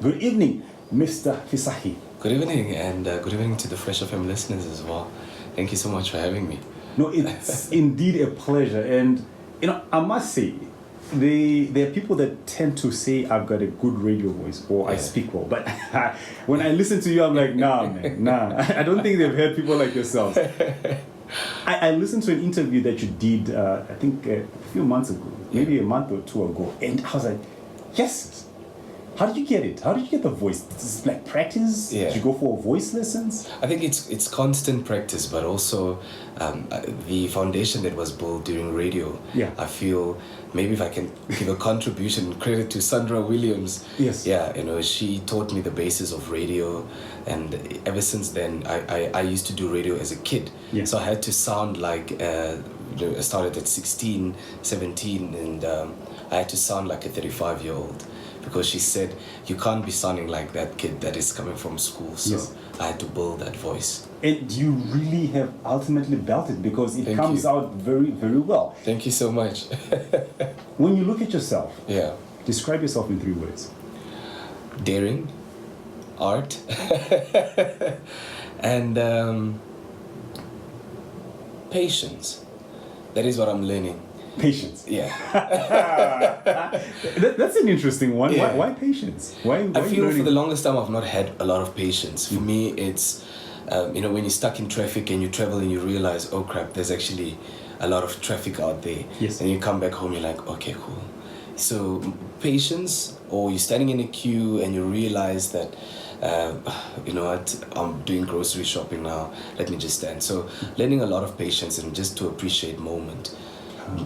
Good evening, Mr. Visagie. Good evening, and good evening to the Fresh FM listeners as well. Thank you so much for having me. No, it's indeed a pleasure. And, I must say, there are people that tend to say I've got a good radio voice or I speak well. But when I listen to you, I'm like, nah, man, nah. I don't think they've heard people like yourselves. I listened to an interview that you did, I think, a few months ago, maybe a month or two ago. And I was like, yes. How did you get it? How did you get the voice? Is it like practice? Yeah. Did you go for voice lessons? I think it's constant practice, but also the foundation that was built during radio. Yeah. I feel maybe if I can give a contribution, credit to Sandra Williams. Yes. Yeah, she taught me the basis of radio, and ever since then, I used to do radio as a kid. Yeah. So I had to sound like, I started at 16, 17, and I had to sound like a 35-year-old. Because she said, you can't be sounding like that kid that is coming from school. So Yes. I had to build that voice. And you really have ultimately built it because it Thank comes you. out very, very well. Thank you so much. When you look at yourself, Yeah. describe yourself in 3 words. Daring, art, and patience. That is what I'm learning. Patience. Yeah. That's an interesting one. Yeah. Why patience? Why I feel learning? for the longest time I've not had a lot of patience. For me, it's, when you're stuck in traffic and you travel and you realize, oh crap, there's actually a lot of traffic out there. Yes. And you come back home, you're like, okay, cool. So patience, or you're standing in a queue and you realize that, you know what, I'm doing grocery shopping now, let me just stand. So learning a lot of patience and just to appreciate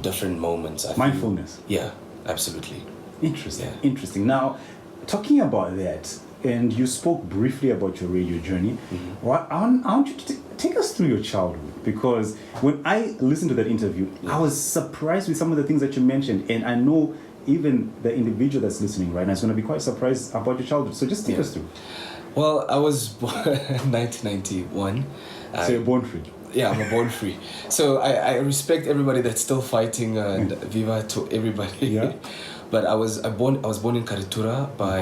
different moments. I feel. Mindfulness. Yeah, absolutely. Interesting. Yeah. Interesting. Now, talking about that, and you spoke briefly about your radio journey. Well, I want you to take us through your childhood, because when I listened to that interview, I was surprised with some of the things that you mentioned, and I know even the individual that's listening right now is going to be quite surprised about your childhood. So just take us through. Well, I was born 1991. So you're born free. Yeah, I'm a born free. So I respect everybody that's still fighting, and viva to everybody. Yeah. But I was born in Karitura by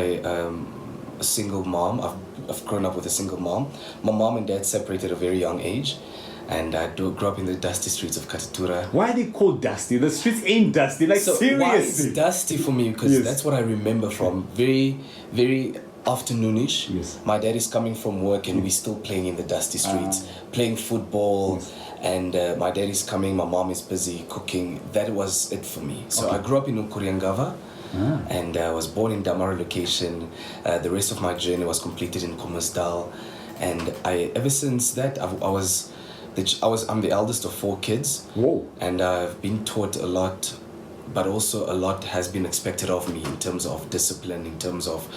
a single mom. I've grown up with a single mom. My mom and dad separated at a very young age, and I grew up in the dusty streets of Karitura. Why are they called dusty? The streets ain't dusty. Like, So seriously. why it's dusty for me? Because Yes. that's what I remember from very, very afternoonish. Yes. My dad is coming from work and we're still playing in the dusty streets, playing football. Yes. And my dad is coming, my mom is busy cooking. That was it for me. So Okay. I grew up in Ukuriangava. And I was born in Damara location. The rest of my journey was completed in Kommersdal. And ever since that, I'm the eldest of 4 kids. Whoa. And I've been taught a lot, but also a lot has been expected of me in terms of discipline, in terms of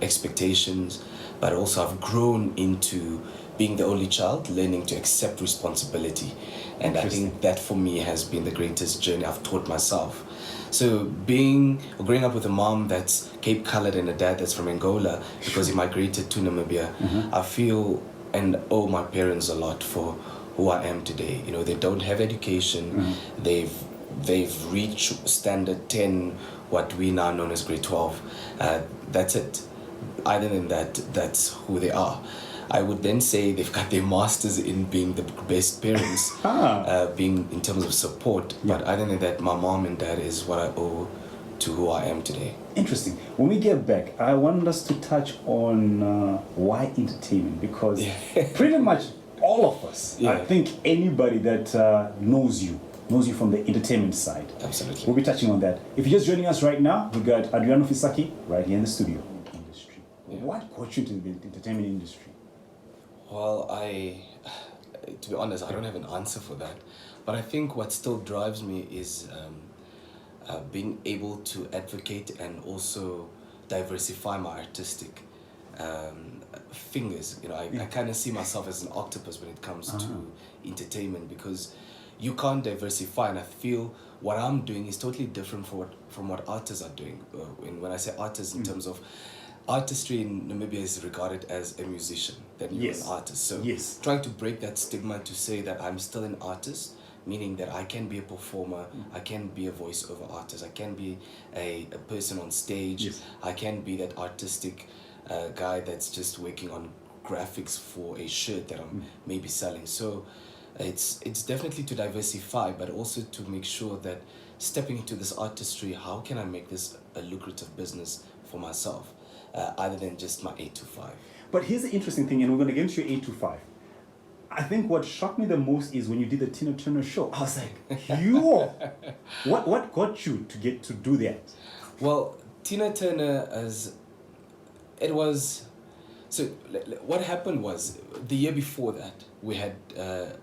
expectations. But also I've grown into being the only child, learning to accept responsibility. And I think that for me has been the greatest journey I've taught myself. So growing up with a mom that's Cape Colored and a dad that's from Angola, because he migrated to Namibia, I feel and owe my parents a lot for who I am today. They don't have education. They've reached standard 10, what we now known as grade 12. That's it. Other than that, that's who they are. I would then say they've got their masters in being the best parents, being in terms of support. Yeah. But other than that, my mom and dad is what I owe to who I am today. Interesting. When we get back, I want us to touch on why entertainment, because pretty much all of us, I think anybody that knows you from the entertainment side. Absolutely. We'll be touching on that. If you're just joining us right now, we got Adriano Visagie right here in the studio. What got you into the entertainment industry? Well, to be honest, I don't have an answer for that. But I think what still drives me is being able to advocate and also diversify my artistic fingers. I kind of see myself as an octopus when it comes to entertainment, because you can't diversify, and I feel what I'm doing is totally different from what artists are doing. When I say artists, in terms of artistry in Namibia is regarded as a musician, then you're an artist. So trying to break that stigma to say that I'm still an artist meaning that I can be a performer, I can be a voiceover artist, I can be a person on stage, Yes. I can be that artistic guy that's just working on graphics for a shirt that I'm maybe selling. So it's definitely to diversify, but also to make sure that stepping into this artistry, how can I make this a lucrative business for myself, other than just my 8 to 5. But here's the interesting thing, and we're going to get into your 8 to 5. I think what shocked me the most is when you did the Tina Turner show. I was like, yo, what got you to get to do that? Well, Tina Turner, so what happened was, the year before that, we had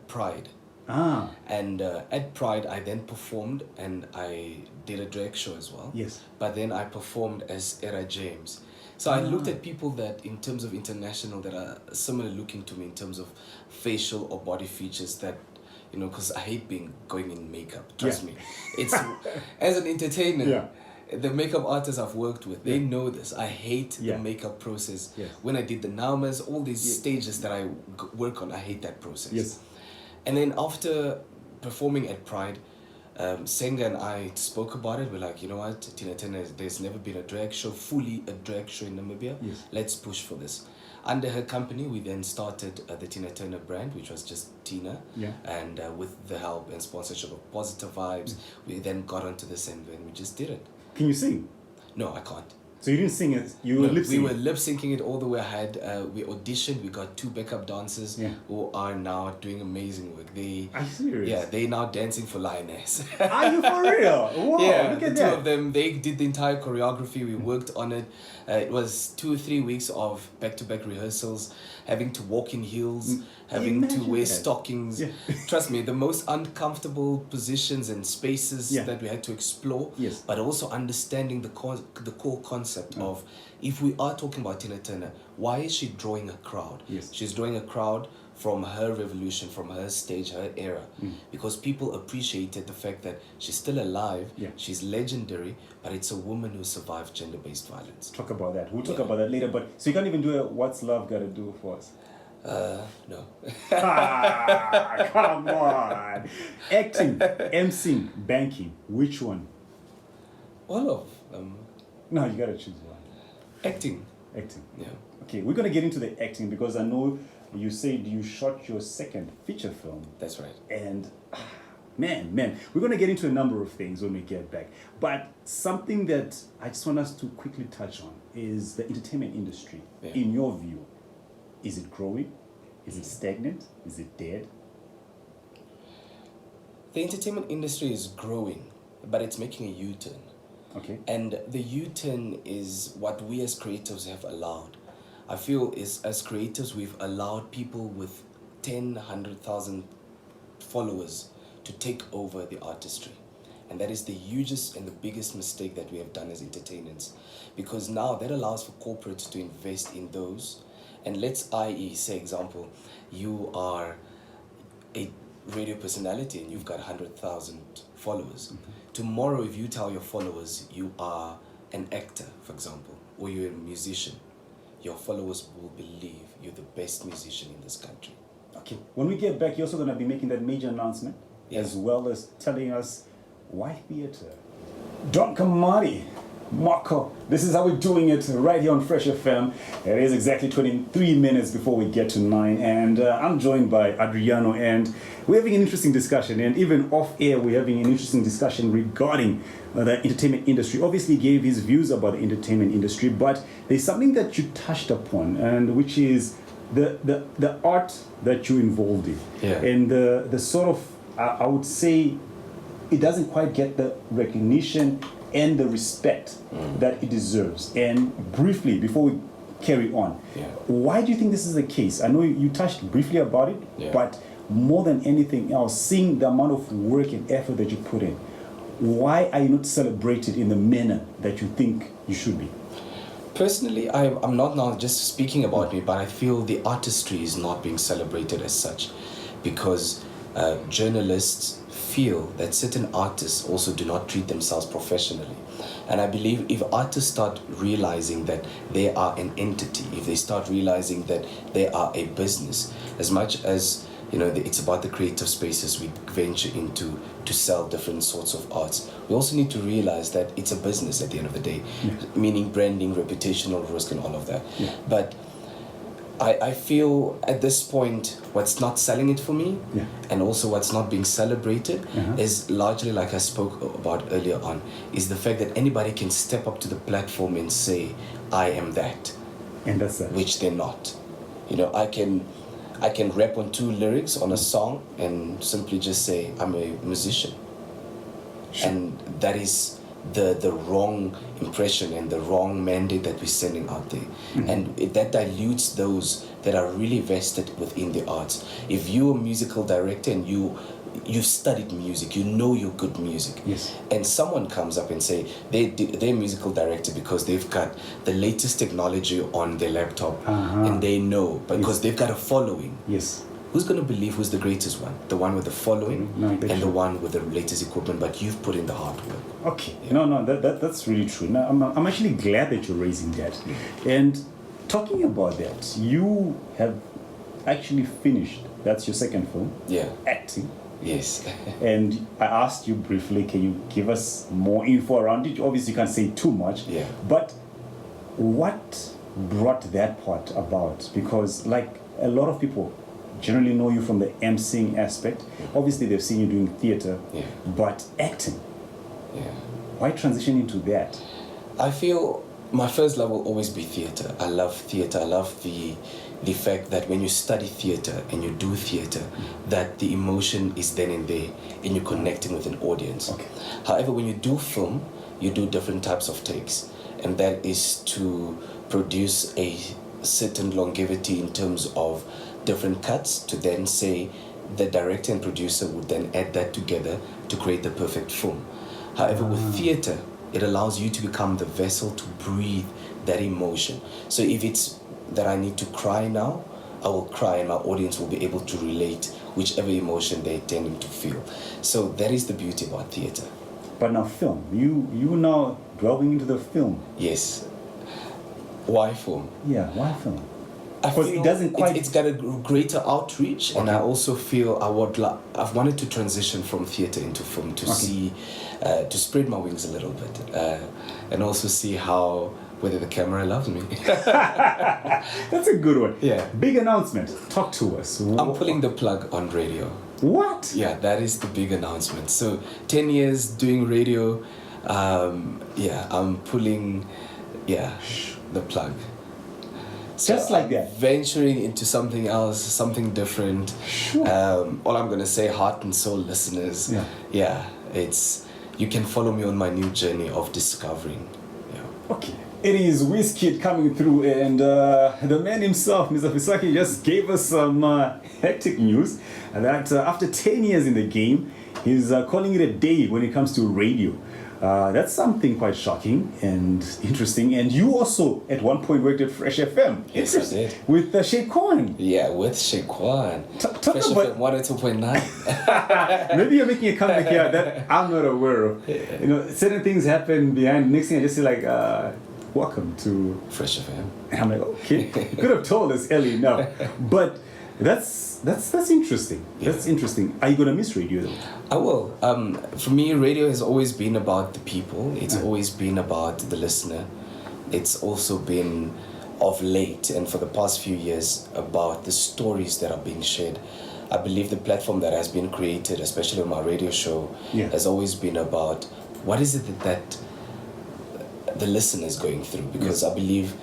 Pride. And at Pride, I then performed, and I did a drag show as well. Yes. But then I performed as Era James. So I looked at people that, in terms of international, that are similar looking to me in terms of facial or body features that, because I hate going in makeup. Trust me. It's, as an entertainer, the makeup artists I've worked with, they know this. I hate the makeup process. Yes. When I did the Naumas, all these stages that I work on, I hate that process. Yes. And then after performing at Pride, Senga and I spoke about it. We're like, you know what, Tina Turner, there's never been fully a drag show in Namibia. Yes. Let's push for this. Under her company, we then started the Tina Turner brand, which was just Tina. Yeah. And with the help and sponsorship of Positive Vibes, we then got onto this and we just did it. Can you sing? No, I can't. So you didn't sing it, you were lip syncing? We were lip syncing it all the way. We auditioned, we got 2 backup dancers who are now doing amazing work. Are you serious? Yeah, they now dancing for Lioness. Are you for real? Wow, yeah, look at the that. 2 of them, they did the entire choreography. We worked on it. It was 2 or 3 weeks of back-to-back rehearsals, having to walk in heels, having to wear stockings. Yeah. Trust me, the most uncomfortable positions and spaces that we had to explore, but also understanding the core concept of, if we are talking about Tina Turner, why is she drawing a crowd? Yes. She's drawing a crowd from her revolution, from her stage, her era, because people appreciated the fact that she's still alive, she's legendary, but it's a woman who survived gender-based violence. Talk about that. We'll talk about that later. But so you can't even do a What's Love Gotta Do for us? No. Come on. Acting, emceeing, banking. Which one? All of them. No, you gotta choose one. Acting. Acting. Yeah. Okay, we're gonna get into the acting because I know you said you shot your second feature film. That's right. And man, we're gonna get into a number of things when we get back. But something that I just want us to quickly touch on is the entertainment industry. Yeah. In your view, is it growing? Is it stagnant? Is it dead? The entertainment industry is growing, but it's making a U-turn. Okay. And the U-turn is what we as creatives have allowed. I feel is, as creatives, we've allowed people with 10, 100,000 followers to take over the artistry. And that is the hugest and the biggest mistake that we have done as entertainers. Because now that allows for corporates to invest in those. And let's, i.e., say example, you are a radio personality and you've got 100,000 followers. Tomorrow, if you tell your followers you are an actor, for example, or you're a musician, your followers will believe you're the best musician in this country. Okay. When we get back, you're also going to be making that major announcement, as well as telling us why theater. Don Kamari, Marco, this is how we're doing it right here on Fresh FM. It is exactly 23 minutes before we get to 9, and I'm joined by Adriano, and we're having an interesting discussion, and even off air we're having an interesting discussion regarding the entertainment industry. Obviously he gave his views about the entertainment industry, but there's something that you touched upon, and which is the art that you're involved in. Yeah. And the sort of, I would say, it doesn't quite get the recognition and the respect that it deserves. And briefly, before we carry on, why do you think this is the case? I know you touched briefly about it, but more than anything else, seeing the amount of work and effort that you put in, why are you not celebrated in the manner that you think you should be? Personally, I'm not now just speaking about me, but I feel the artistry is not being celebrated as such, because journalists feel that certain artists also do not treat themselves professionally. And I believe if artists start realizing that they are an entity, if they start realizing that they are a business, as much as It's about the creative spaces we venture into to sell different sorts of arts. We also need to realize that it's a business at the end of the day, meaning branding, reputational risk, and all of that. Yeah. But I feel at this point, what's not selling it for me, and also what's not being celebrated, is largely, like I spoke about earlier on, is the fact that anybody can step up to the platform and say, I am that. And that's that. Which they're not. I can rap on 2 lyrics on a song and simply just say, I'm a musician. Sure. And that is the wrong impression and the wrong mandate that we're sending out there. And that dilutes those that are really vested within the arts. If you're a musical director and you've studied music, you're good music, and someone comes up and say they're musical director because they've got the latest technology on their laptop, and they know because they've got a following. Who's going to believe who's the greatest one? The one with the following and the one with the latest equipment, but you've put in the hard work. Okay. No, that's really true. Now, I'm actually glad that you're raising that. And talking about that, you have actually finished, that's your second film, acting. Yes. And I asked you briefly, can you give us more info around it? Obviously, you can't say too much. But what brought that part about? Because like a lot of people generally know you from the emceeing aspect. Obviously, they've seen you doing theater, but acting. Why transition into that? I feel my first love will always be theater. I love theater. I love the fact that when you study theater and you do theater, that the emotion is then and there, and you're connecting with an audience. However, when you do film, you do different types of takes, and that is to produce a certain longevity in terms of different cuts, to then say the director and producer would then add that together to create the perfect film. However, with theater, it allows you to become the vessel to breathe that emotion. So if it's that I need to cry now, I will cry, and my audience will be able to relate whichever emotion they're tending to feel. So that is the beauty about theater. But now film, you now delving into the film. Yes. Why film? Yeah, why film? Because it doesn't quite. It's got a greater outreach, and I also feel I've wanted to transition from theater into film to see, to spread my wings a little bit, and also see whether the camera loves me. That's a good one. Yeah. Big announcement. Talk to us. I'm pulling the plug on radio. What? Yeah, that is the big announcement. So 10 years doing radio. I'm pulling, the plug. So just like that. Venturing into something else, something different. Sure. All I'm gonna say, heart and soul listeners. It's you can follow me on my new journey of discovering. Okay. It is Wizkid coming through, and the man himself, Mr. Visagie, just gave us some hectic news that after 10 years in the game, he's calling it a day when it comes to radio. That's something quite shocking and interesting. And you also, at one point, worked at Fresh FM. Yes, I did. With Shaquan. Yeah, with Shaquan. Talk Fresh about... FM 102.9. Maybe you're making a comeback here that I'm not aware of. Certain things happen behind. Next thing I just say like, welcome to Fresh FM. And I'm like, okay, you could have told us early enough. But that's interesting. That's interesting. Are you gonna miss radio though? I will. For me, radio has always been about the people. It's always been about the listener. It's also been of late and for the past few years about the stories that are being shared. I believe the platform that has been created, especially on my radio show, has always been about what is it that the listener is going through, because I believe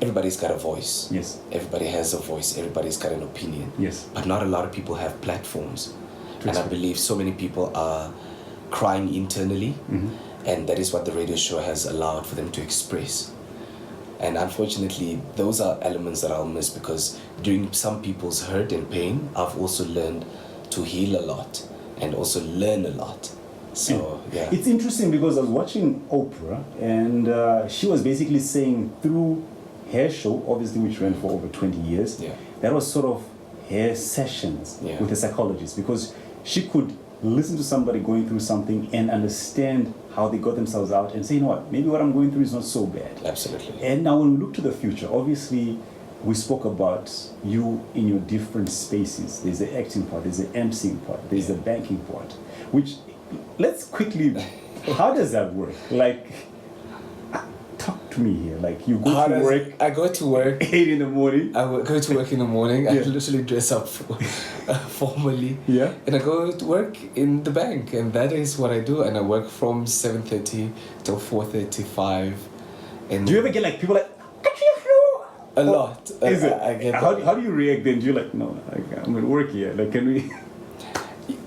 everybody's got a voice. Yes. Everybody has a voice. Everybody's got an opinion. Yes. But not a lot of people have platforms. And I believe so many people are crying internally, and that is what the radio show has allowed for them to express. And unfortunately, those are elements that I'll miss, because during some people's hurt and pain, I've also learned to heal a lot and also learn a lot. So, yeah. It's interesting because I was watching Oprah, and she was basically saying through her show, obviously, which ran for over 20 years, that was sort of her sessions with a psychologist, because she could listen to somebody going through something and understand how they got themselves out and say, you know what, maybe what I'm going through is not so bad. Absolutely. And now when we look to the future, obviously we spoke about you in your different spaces. There's the acting part, there's the emceeing part, there's the banking part. Which, let's quickly, how does that work? Like, talk to me here. Like, you go to work. I go to work 8 in the morning. Go to work in the morning. I literally dress up formally. Yeah. And I go to work in the bank, and that is what I do. And I work from 7:30 till 4:35. And do you ever get like people like, a lot? Is it? I get how do you react then? Do you like, no, like, I'm at work here. Like, can we?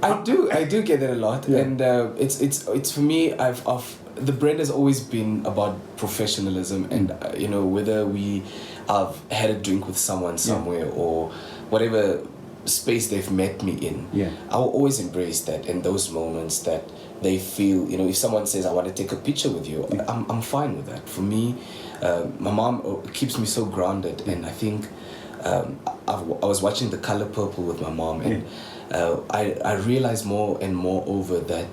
I do get that a lot, and it's for me. I've the brand has always been about professionalism, and you know, whether we have had a drink with someone somewhere or whatever space they've met me in, I will always embrace that in those moments that they feel, you know, if someone says I want to take a picture with you, I'm fine with that. For me, my mom keeps me so grounded, and I think I was watching The Color Purple with my mom, and I realized more and more over that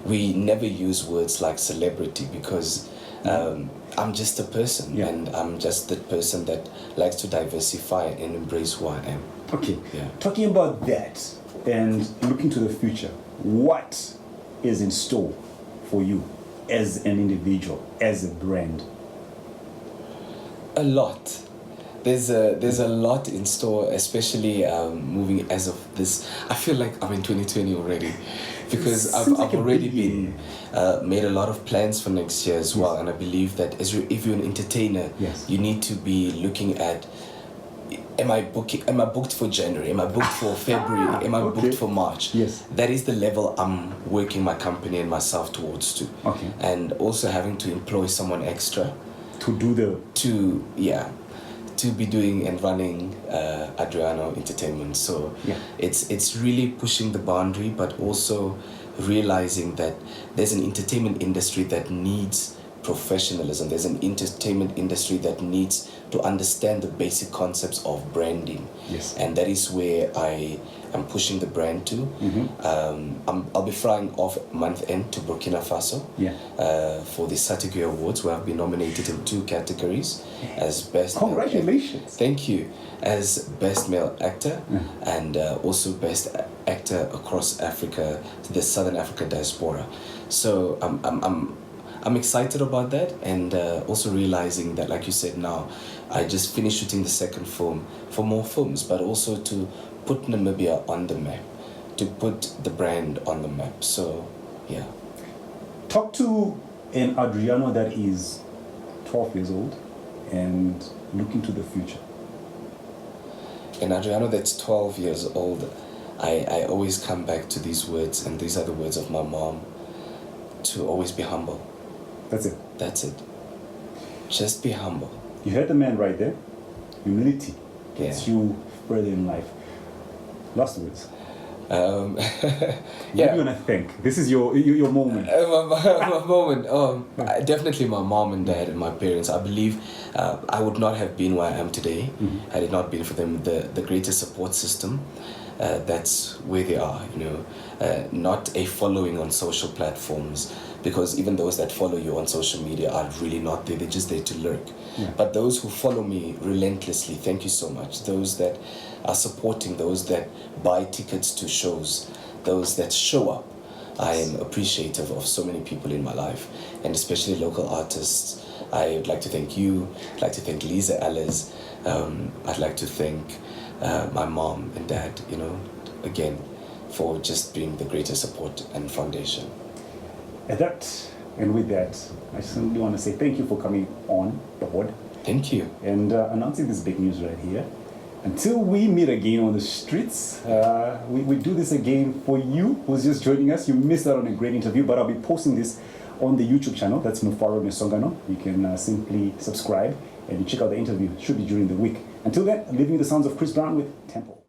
we never use words like celebrity, because I'm just a person, and I'm just the person that likes to diversify and embrace who I am. Okay. Yeah. Talking about that and looking to the future, what is in store for you as an individual, as a brand? A lot. There's a lot in store, especially moving as of this. I feel like I'm in 2020 already, because I've already been made a lot of plans for next year as well. And I believe that if you're an entertainer, you need to be looking at, am I booked for January? Am I booked for February? Am I booked for March? Yes. That is the level I'm working my company and myself towards to. Okay. And also having to employ someone extra to do to be doing and running Adriano Entertainment. So it's really pushing the boundary, but also realizing that there's an entertainment industry that needs professionalism. There's an entertainment industry that needs to understand the basic concepts of branding. Yes. And that is where I am pushing the brand to. I'll be flying off month end to Burkina Faso for the Satigué Awards, where I've been nominated in 2 categories as best. Congratulations! Thank you. As best male actor and also best actor across Africa, the Southern Africa diaspora. So I'm excited about that, and also realizing that, like you said, now I just finished shooting the second film for more films, but also to put Namibia on the map, to put the brand on the map. So, yeah. Talk to an Adriano that is 12 years old and looking to the future. An Adriano that's 12 years old, I always come back to these words, and these are the words of my mom, to always be humble. That's it. That's it. Just be humble. You heard the man right there. Humility gets you further in life. Last words. What do you want to think? This is your moment. My moment. Definitely my mom and dad and my parents. I believe I would not have been where I am today had it not been for them. The greatest support system. That's where they are, you know, not a following on social platforms, because even those that follow you on social media are really not there. They're just there to lurk. But those who follow me relentlessly, thank you so much. Those that are supporting, those that buy tickets to shows, those that show up. I am appreciative of so many people in my life, and especially local artists. I would like to thank you. I'd like to thank Lisa Ellis. I'd like to thank my mom and dad, you know, again, for just being the greatest support and foundation. And with that, I simply want to say thank you for coming on board. Thank you. And announcing this big news right here. Until we meet again on the streets, we do this again for you who's just joining us. You missed out on a great interview, but I'll be posting this on the YouTube channel. That's Mufaro Nesongano. You can simply subscribe and check out the interview. It should be during the week. Until then, I'm leaving you the sounds of Chris Brown with Temple.